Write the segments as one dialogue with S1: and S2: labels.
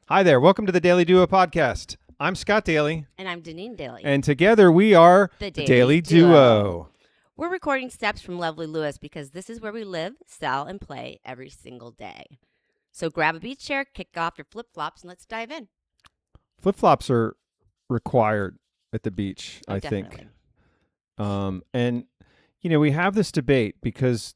S1: Hi there. Welcome to the Daily Duo podcast. I'm Scott Dailey.
S2: And I'm Deniene Dailey.
S1: And together we are
S2: The
S1: Daily
S2: Daily
S1: Duo.
S2: Duo. We're recording steps from lovely Lewes because this is where we live, sell, and play every single day. So grab a beach chair, kick off your flip-flops, and let's dive in.
S1: Flip-flops are required at the beach, I
S2: Definitely.
S1: think. And, you know, we have this debate because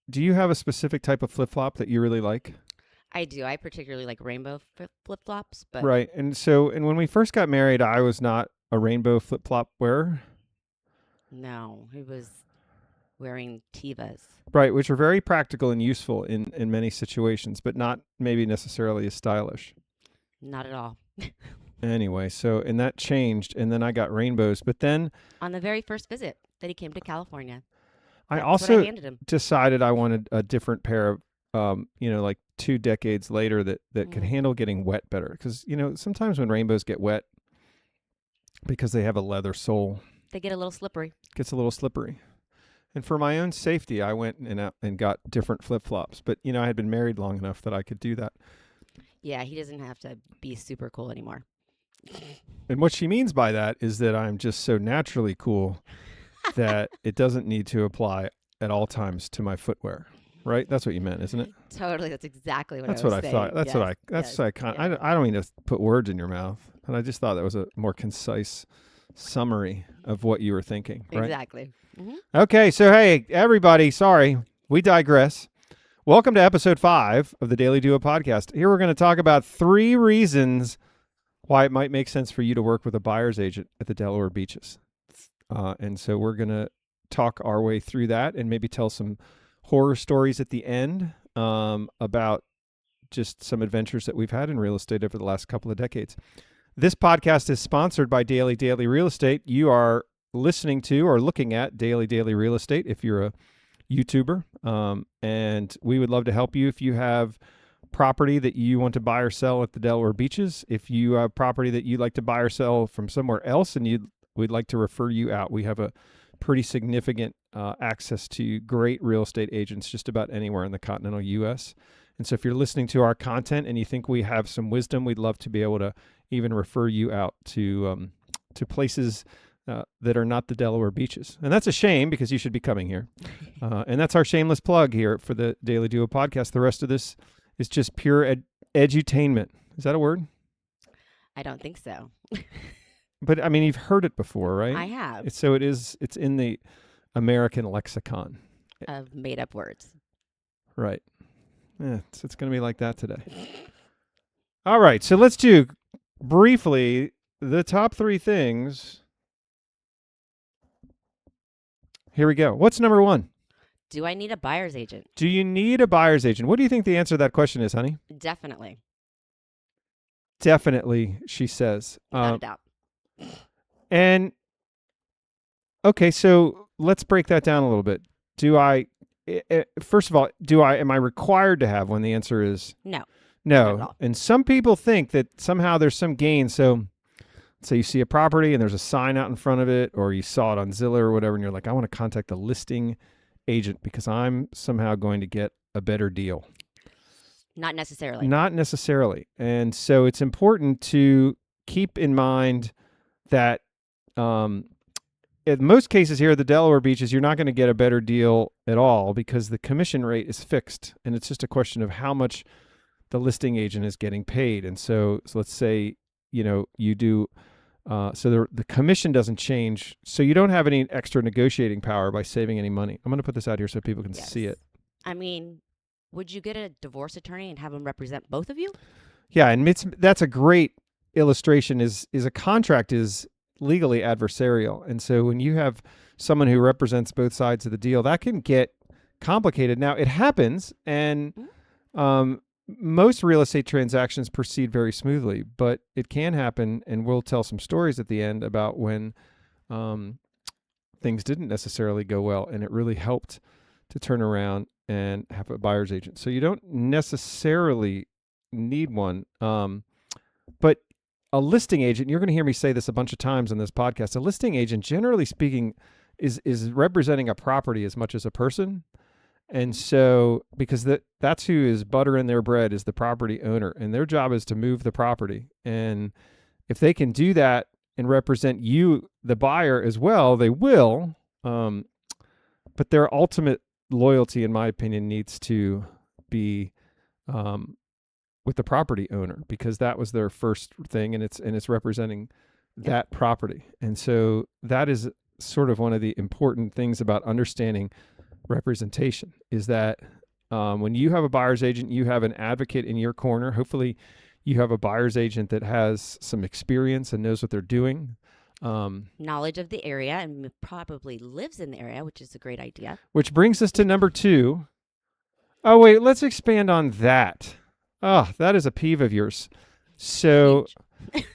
S1: do you have a specific type of flip-flop that you really like?
S2: I do. I particularly like rainbow flip-flops. But
S1: Right. And when we first got married, I was not a rainbow flip-flop wearer.
S2: No, he was wearing Tevas.
S1: Right, which are very practical and useful in many situations, but not maybe necessarily as stylish.
S2: Not at all.
S1: Anyway, and that changed, and then I got rainbows. But then
S2: On the very first visit that he came to California,
S1: I
S2: that's
S1: also
S2: what I handed him.
S1: decided I wanted a different pair of, like 2 decades later that could handle getting wet better. Because, sometimes when rainbows get wet, because they have a leather sole,
S2: They get a little slippery.
S1: it gets a little slippery. And for my own safety, I went and got different flip-flops. But, I had been married long enough that I could do that.
S2: Yeah, he doesn't have to be super cool anymore.
S1: And what she means by that is that I'm just so naturally cool that it doesn't need to apply at all times to my footwear. Right? That's what you meant, isn't it?
S2: Totally. That's exactly what
S1: That's
S2: I was
S1: what I
S2: saying.
S1: thought. That's
S2: Yes,
S1: what
S2: yes,
S1: I don't mean to put words in your mouth, but I just thought that was a more concise summary of what you were thinking, right?
S2: Exactly. Mm-hmm.
S1: Okay, so hey, everybody, sorry, we digress. Welcome to episode 5 of the Daily Duo podcast. Here we're going to talk about 3 reasons why it might make sense for you to work with a buyer's agent at the Delaware Beaches. And so we're going to talk our way through that and maybe tell some horror stories at the end about just some adventures that we've had in real estate over the last couple of decades. This podcast is sponsored by Daily Real Estate. You are listening to or looking at Daily Real Estate if you're a YouTuber. And we would love to help you if you have property that you want to buy or sell at the Delaware Beaches. If you have property that you'd like to buy or sell from somewhere else and we'd like to refer you out, we have a pretty significant access to great real estate agents just about anywhere in the continental U.S. And so if you're listening to our content and you think we have some wisdom, we'd love to be able to even refer you out to places that are not the Delaware Beaches. And that's a shame because you should be coming here. And that's our shameless plug here for the Daily Duo podcast. The rest of this is just pure edutainment. Is that a word?
S2: I don't think so.
S1: But I mean, you've heard it before, right?
S2: I have.
S1: It's in the American lexicon.
S2: Of made up words.
S1: Right. Yeah, it's going to be like that today. All right. So let's do briefly the top 3 things. Here we go. What's number 1?
S2: Do I need a buyer's agent?
S1: Do you need a buyer's agent? What do you think the answer to that question is, honey?
S2: Definitely.
S1: Definitely, she says.
S2: Without a doubt.
S1: And okay, so let's break that down a little bit. First of all, am I required to have one? The answer is
S2: No.
S1: no.
S2: Not at all.
S1: And some people think that somehow there's some gain. So you see a property and there's a sign out in front of it, or you saw it on Zillow or whatever, and you're like, I want to contact the listing agent because I'm somehow going to get a better deal.
S2: Not necessarily.
S1: Not necessarily. And so it's important to keep in mind that in most cases here at the Delaware Beaches, you're not going to get a better deal at all because the commission rate is fixed. And it's just a question of how much the listing agent is getting paid. And so let's say, you do, the commission doesn't change. So you don't have any extra negotiating power by saving any money. I'm going to put this out here so people can see it.
S2: I mean, would you get a divorce attorney and have him represent both of you?
S1: Yeah. And that's a great illustration is a contract is legally adversarial. And so when you have someone who represents both sides of the deal, that can get complicated. Now it happens and most real estate transactions proceed very smoothly, but it can happen. And we'll tell some stories at the end about when things didn't necessarily go well and it really helped to turn around and have a buyer's agent. So you don't necessarily need one. But a listing agent, you're going to hear me say this a bunch of times on this podcast, a listing agent, generally speaking, is representing a property as much as a person. And so, because that's who is buttering their bread is the property owner, and their job is to move the property. And if they can do that and represent you, the buyer, as well, they will. But their ultimate loyalty, in my opinion, needs to be with the property owner, because that was their first thing, and it's representing that property. And so that is sort of one of the important things about understanding representation, is that when you have a buyer's agent, you have an advocate in your corner. Hopefully you have a buyer's agent that has some experience and knows what they're doing.
S2: Knowledge of the area, and probably lives in the area, which is a great idea.
S1: Which brings us to number 2. Oh, wait, let's expand on that. Oh, that is a peeve of yours. So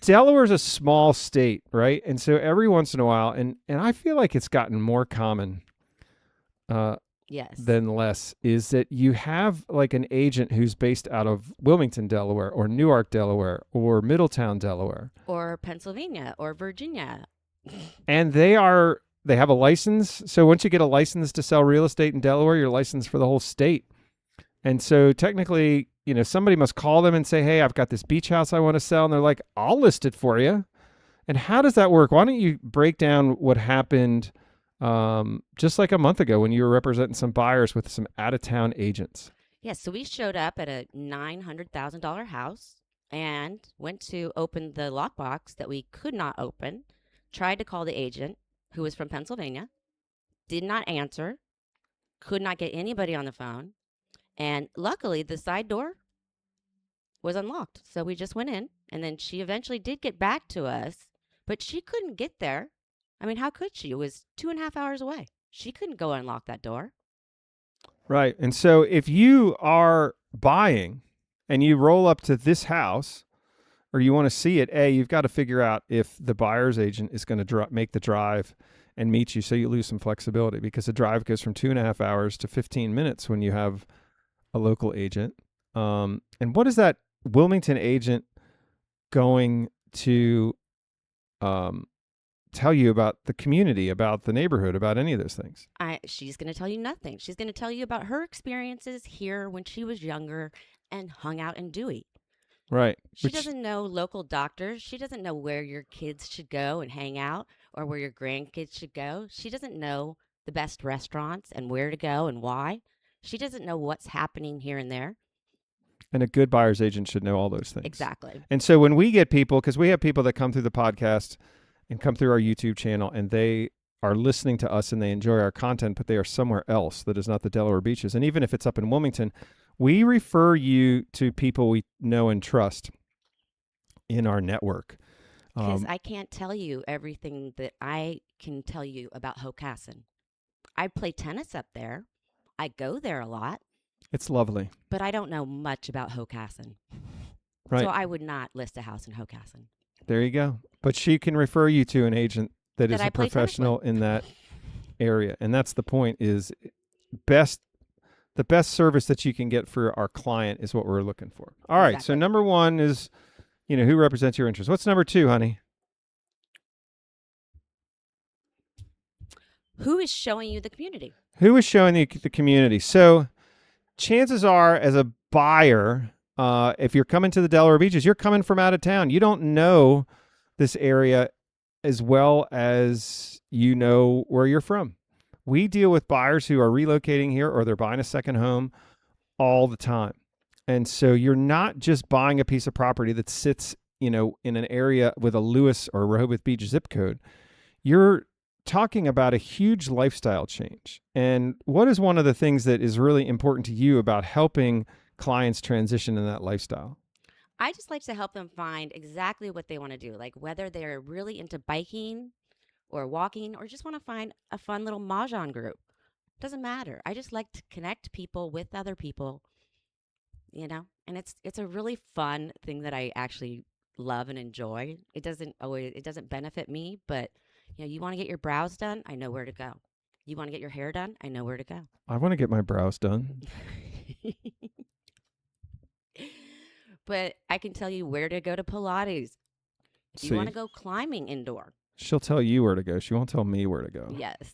S1: Delaware's a small state, right? And so every once in a while, and I feel like it's gotten more common
S2: yes.
S1: than less, is that you have like an agent who's based out of Wilmington, Delaware, or Newark, Delaware, or Middletown, Delaware,
S2: or Pennsylvania, or Virginia.
S1: And they have a license. So once you get a license to sell real estate in Delaware, you're licensed for the whole state. And so technically, somebody must call them and say, hey, I've got this beach house I want to sell. And they're like, I'll list it for you. And how does that work? Why don't you break down what happened just like a month ago when you were representing some buyers with some out-of-town agents?
S2: Yes, so we showed up at a $900,000 house and went to open the lockbox that we could not open, tried to call the agent, who was from Pennsylvania, did not answer, could not get anybody on the phone, and luckily the side door was unlocked. So we just went in, and then she eventually did get back to us, but she couldn't get there. I mean, how could she? It was 2.5 hours away. She couldn't go unlock that door.
S1: Right. And so if you are buying and you roll up to this house, or you want to see it, you've got to figure out if the buyer's agent is going to make the drive and meet you, so you lose some flexibility, because the drive goes from 2.5 hours to 15 minutes when you have a local agent. And what is that Wilmington agent going to tell you about the community, about the neighborhood, about any of those things?
S2: She's going to tell you nothing. She's going to tell you about her experiences here when she was younger and hung out in Dewey.
S1: Right.
S2: She doesn't know local doctors. She doesn't know where your kids should go and hang out, or where your grandkids should go. She doesn't know the best restaurants and where to go and why. She doesn't know what's happening here and there.
S1: And a good buyer's agent should know all those things.
S2: Exactly.
S1: And so when we get people, because we have people that come through the podcast and come through our YouTube channel, and they are listening to us and they enjoy our content, but they are somewhere else that is not the Delaware Beaches. And even if it's up in Wilmington, we refer you to people we know and trust in our network.
S2: Because I can't tell you everything that I can tell you about Hocassin. I play tennis up there. I go there a lot.
S1: It's lovely.
S2: But I don't know much about Hocassin.
S1: Right.
S2: So I would not list a house in Hocassin.
S1: There you go. But she can refer you to an agent that is a professional in that area. And that's the point, is the best service that you can get for our client is what we're looking for. All right. So number 1 is, who represents your interests. What's number 2, honey?
S2: Who is showing you the community?
S1: Who is showing the community? So chances are, as a buyer, if you're coming to the Delaware Beaches, you're coming from out of town. You don't know this area as well as you know where you're from. We deal with buyers who are relocating here, or they're buying a second home all the time. And so you're not just buying a piece of property that sits, in an area with a Lewes or Rehoboth Beach zip code. You're talking about a huge lifestyle change. And what is one of the things that is really important to you about helping clients transition in that lifestyle?
S2: I just like to help them find exactly what they want to do, like whether they're really into biking or walking, or just want to find a fun little mahjong group. Doesn't matter. I just like to connect people with other people, and it's a really fun thing that I actually love and enjoy. It doesn't benefit me, but you want to get your brows done, I know where to go. You want to get your hair done, I know where to go.
S1: I want to get my brows done.
S2: But I can tell you where to go to Pilates. If you want to go climbing indoor.
S1: She'll tell you where to go. She won't tell me where to go.
S2: Yes.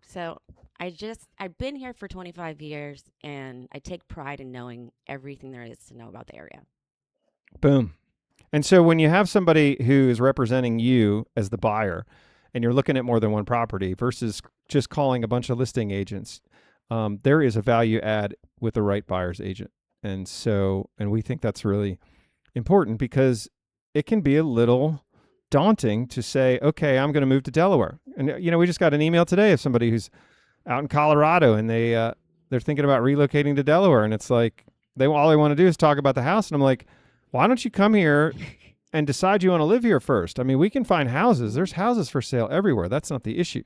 S2: So I've been here for 25 years and I take pride in knowing everything there is to know about the area.
S1: Boom. And so when you have somebody who is representing you as the buyer and you're looking at more than one property versus just calling a bunch of listing agents, there is a value add with the right buyer's agent. And we think that's really important because it can be a little daunting to say, okay, I'm going to move to Delaware. And, we just got an email today of somebody who's out in Colorado and they're thinking about relocating to Delaware. And it's like, all they want to do is talk about the house. And I'm like, why don't you come here and decide you want to live here first? I mean, we can find houses. There's houses for sale everywhere. That's not the issue.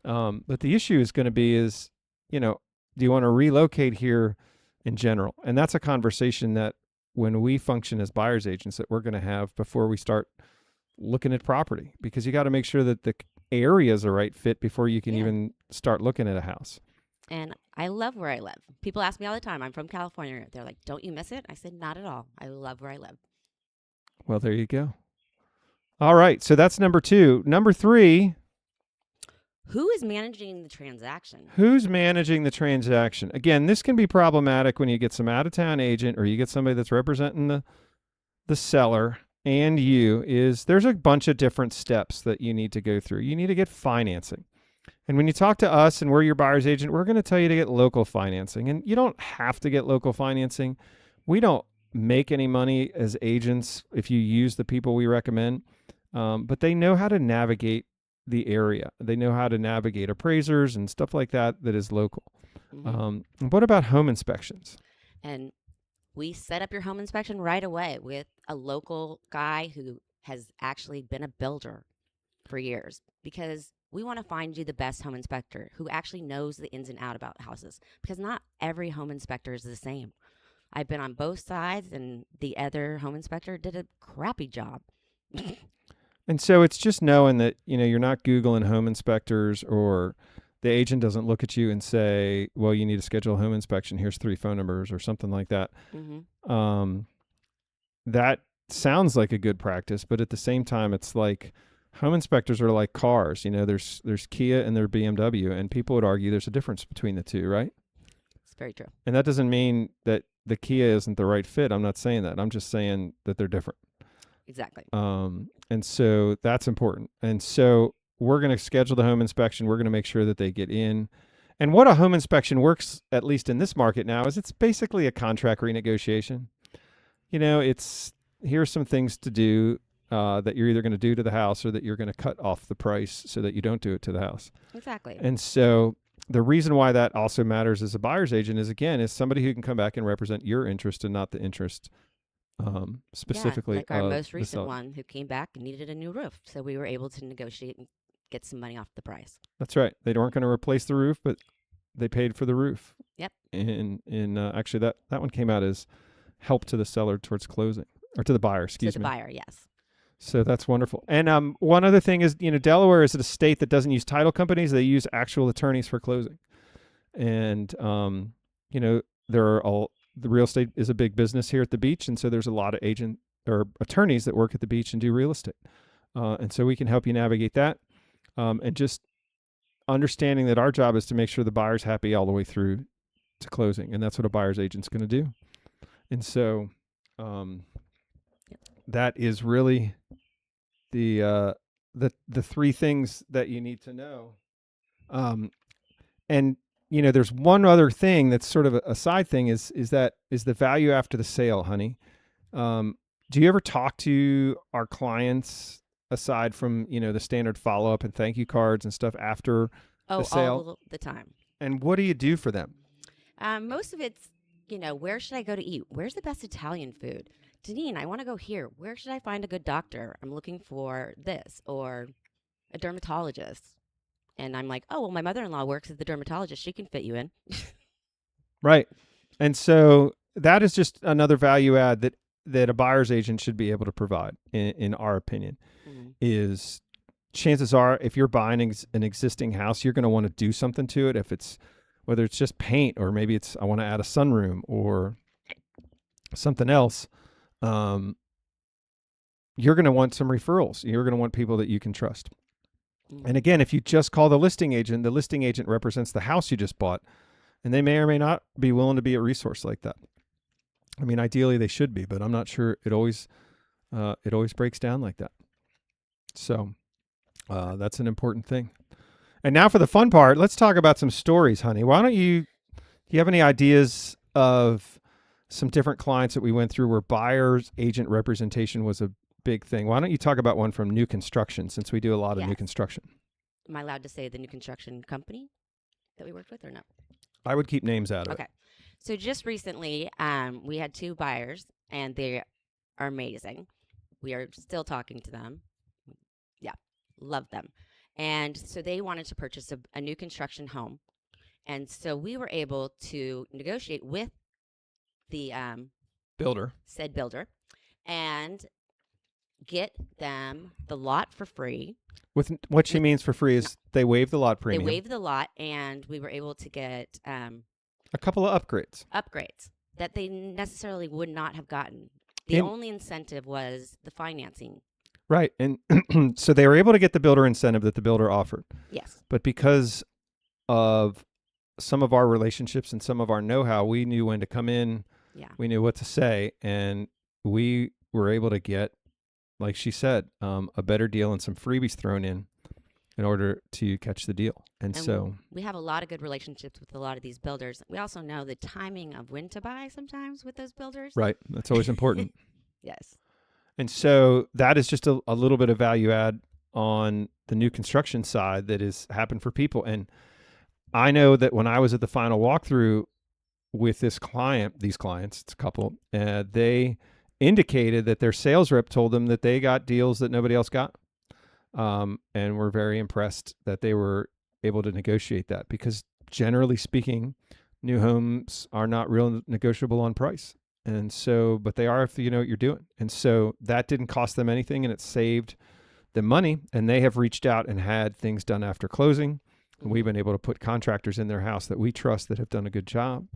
S1: But the issue is going to be is, do you want to relocate here in general? And that's a conversation that when we function as buyer's agents that we're going to have before we start looking at property, because you got to make sure that the area is the right fit before you can even start looking at a house.
S2: And I love where I live. People ask me all the time, I'm from California. They're like, don't you miss it? I said, not at all. I love where I live.
S1: Well, there you go. All right. So that's number 2. Number 3.
S2: Who is managing the transaction?
S1: Who's managing the transaction? Again, this can be problematic when you get some out-of-town agent or you get somebody that's representing the seller and there's a bunch of different steps that you need to go through. You need to get financing. And when you talk to us and we're your buyer's agent, we're going to tell you to get local financing. And you don't have to get local financing. We don't make any money as agents if you use the people we recommend, but they know how to navigate the area. They know how to navigate appraisers and stuff like that is local. Mm-hmm. What about home inspections?
S2: And we set up your home inspection right away with a local guy who has actually been a builder for years, because we want to find you the best home inspector who actually knows the ins and outs about houses, because not every home inspector is the same. I've been on both sides, and the other home inspector did a crappy job.
S1: And so it's just knowing that, you're not Googling home inspectors, or the agent doesn't look at you and say, well, you need to schedule a home inspection. Here's 3 phone numbers or something like that. Mm-hmm. That sounds like a good practice, but at the same time, it's like home inspectors are like cars. There's Kia and there's BMW, and people would argue there's a difference between the two, right?
S2: It's very true.
S1: And that doesn't mean that the Kia isn't the right fit. I'm not saying that. I'm just saying that they're different.
S2: Exactly.
S1: And so that's important. And so we're going to schedule the home inspection. We're going to make sure that they get in. And what a home inspection works, at least in this market now, is it's basically a contract renegotiation. It's here's some things to do that you're either going to do to the house or that you're going to cut off the price so that you don't do it to the house.
S2: Exactly.
S1: And so the reason why that also matters as a buyer's agent is somebody who can come back and represent your interest and not the interest specifically.
S2: Like our most recent one who came back and needed a new roof. So we were able to negotiate and get some money off the price.
S1: That's right. They weren't going to replace the roof, but they paid for the roof.
S2: Yep.
S1: And actually that one came out as help to the seller towards closing, or to the buyer, excuse me.
S2: To the buyer, yes.
S1: So that's wonderful. And one other thing is, Delaware is a state that doesn't use title companies. They use actual attorneys for closing. And, the real estate is a big business here at the beach. And so there's a lot of agent or attorneys that work at the beach and do real estate. And so we can help you navigate that. And just understanding that our job is to make sure the buyer's happy all the way through to closing. And that's what a buyer's agent's going to do. And so that is really the 3 things that you need to know. And there's one other thing that's sort of a side thing is the value after the sale, honey. Do you ever talk to our clients aside from, the standard follow-up and thank you cards and stuff after the sale?
S2: All the time.
S1: And what do you do for them?
S2: Most of it's, where should I go to eat? Where's the best Italian food? Deniene, I want to go here. Where should I find a good doctor? I'm looking for this, or a dermatologist. And I'm like, oh, well, my mother-in-law works as the dermatologist. She can fit you in.
S1: Right. And so that is just another value add that a buyer's agent should be able to provide, in our opinion, is chances are if you're buying an existing house, you're going to want to do something to it. Whether it's just paint, or maybe it's I want to add a sunroom or something else, you're going to want some referrals. You're going to want people that you can trust. And again, if you just call the listing agent represents the house you just bought, and they may or may not be willing to be a resource like that. I mean, ideally they should be, but I'm not sure it always breaks down like that. So that's an important thing. And now for the fun part, let's talk about some stories, honey. Why don't do you have any ideas of some different clients that we went through where buyer's agent representation was a big thing? Why don't you talk about one from new construction, since we do a lot of new construction?
S2: Am I allowed to say the new construction company that we worked with or no?
S1: I would keep names out of it.
S2: Okay. So just recently, we had 2 buyers, and they are amazing. We are still talking to them. Yeah, love them. And so they wanted to purchase a new construction home. And so we were able to negotiate with the said builder, and get them the lot for free.
S1: With what she means for free is they waived the lot premium.
S2: They waived the lot, and we were able to get
S1: a couple of upgrades
S2: that they necessarily would not have gotten. The only incentive was the financing.
S1: Right. And so they were able to get the builder incentive that the builder offered.
S2: Yes.
S1: But because of some of our relationships and some of our know-how, we knew when to come in.
S2: Yeah.
S1: We knew what to say, and we were able to get, like she said, a better deal and some freebies thrown in order to catch the deal. And so
S2: we have a lot of good relationships with a lot of these builders. We also know the timing of when to buy sometimes with those builders.
S1: Right. That's always important.
S2: Yes.
S1: And so that is just a little bit of value add on the new construction side that has happened for people. And I know that when I was at the final walkthrough with these clients, it's a couple, they indicated that their sales rep told them that they got deals that nobody else got. And we're very impressed that they were able to negotiate that, because generally speaking, new homes are not real negotiable on price. And so, but they are if you know what you're doing. And so that didn't cost them anything, and it saved them money. And they have reached out and had things done after closing. And we've been able to put contractors in their house that we trust that have done a good job.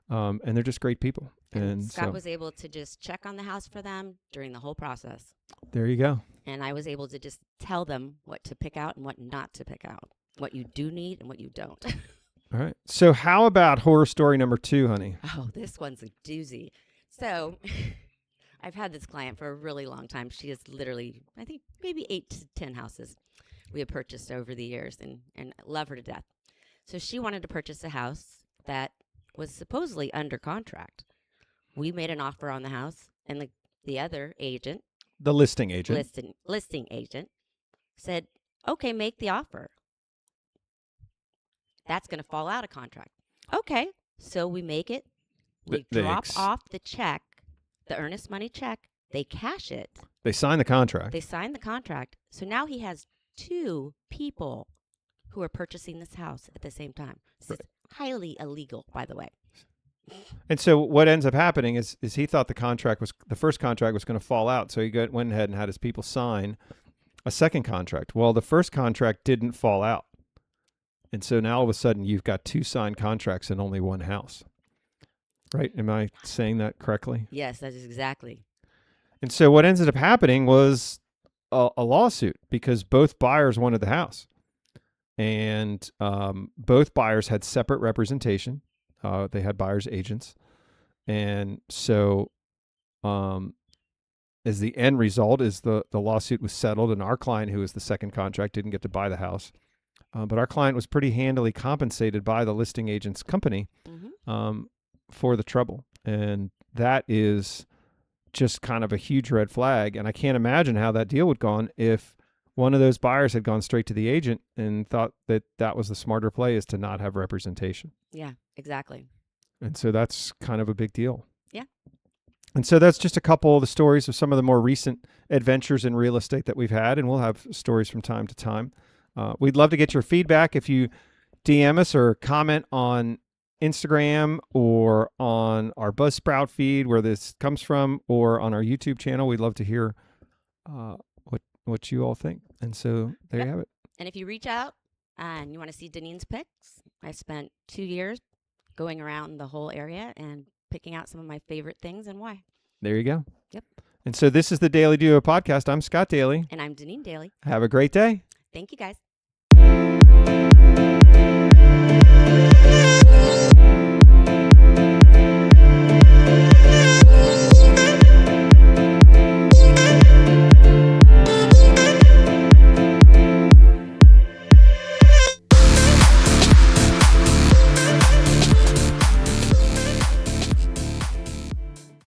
S1: And they're just great people. And
S2: Scott was able to just check on the house for them during the whole process.
S1: There you go.
S2: And I was able to just tell them what to pick out and what not to pick out, what you do need and what you don't.
S1: All right. So how about horror story number 2, honey?
S2: Oh, this one's a doozy. So I've had this client for a really long time. She has literally, I think, maybe 8 to 10 houses we have purchased over the years, and love her to death. So she wanted to purchase a house that was supposedly under contract. We made an offer on the house, and the other agent,
S1: the listing agent,
S2: said, okay, make the offer. That's going to fall out of contract. Okay, so we make it. We drop off the check, the earnest money check. They cash it.
S1: They sign the contract.
S2: They sign the contract. So now he has 2 people who are purchasing this house at the same time. This is highly illegal, by the way.
S1: And so what ends up happening is he thought the first contract was going to fall out. So he went ahead and had his people sign a second contract. Well, the first contract didn't fall out. And so now all of a sudden you've got 2 signed contracts and only 1 house. Right? Am I saying that correctly?
S2: Yes, that is exactly.
S1: And so what ended up happening was a lawsuit, because both buyers wanted the house. And both buyers had separate representation. They had buyer's agents. And so as the end result is the lawsuit was settled, and our client, who was the second contract, didn't get to buy the house. But our client was pretty handily compensated by the listing agent's company for the trouble. And that is just kind of a huge red flag. And I can't imagine how that deal would have gone if one of those buyers had gone straight to the agent and thought that that was the smarter play, is to not have representation.
S2: Yeah, exactly.
S1: And so that's kind of a big deal.
S2: Yeah.
S1: And so that's just a couple of the stories of some of the more recent adventures in real estate that we've had. And we'll have stories from time to time. We'd love to get your feedback. If you DM us or comment on Instagram or on our Buzzsprout feed where this comes from, or on our YouTube channel, we'd love to hear what you all think. And so there you have it.
S2: And if you reach out and you want to see Deniene's picks, I spent 2 years going around the whole area and picking out some of my favorite things and why.
S1: There you go.
S2: Yep.
S1: And so this is the Daily Duo podcast. I'm Scott Dailey.
S2: And I'm Deniene Dailey.
S1: Have a great day.
S2: Thank you, guys.
S1: Bye.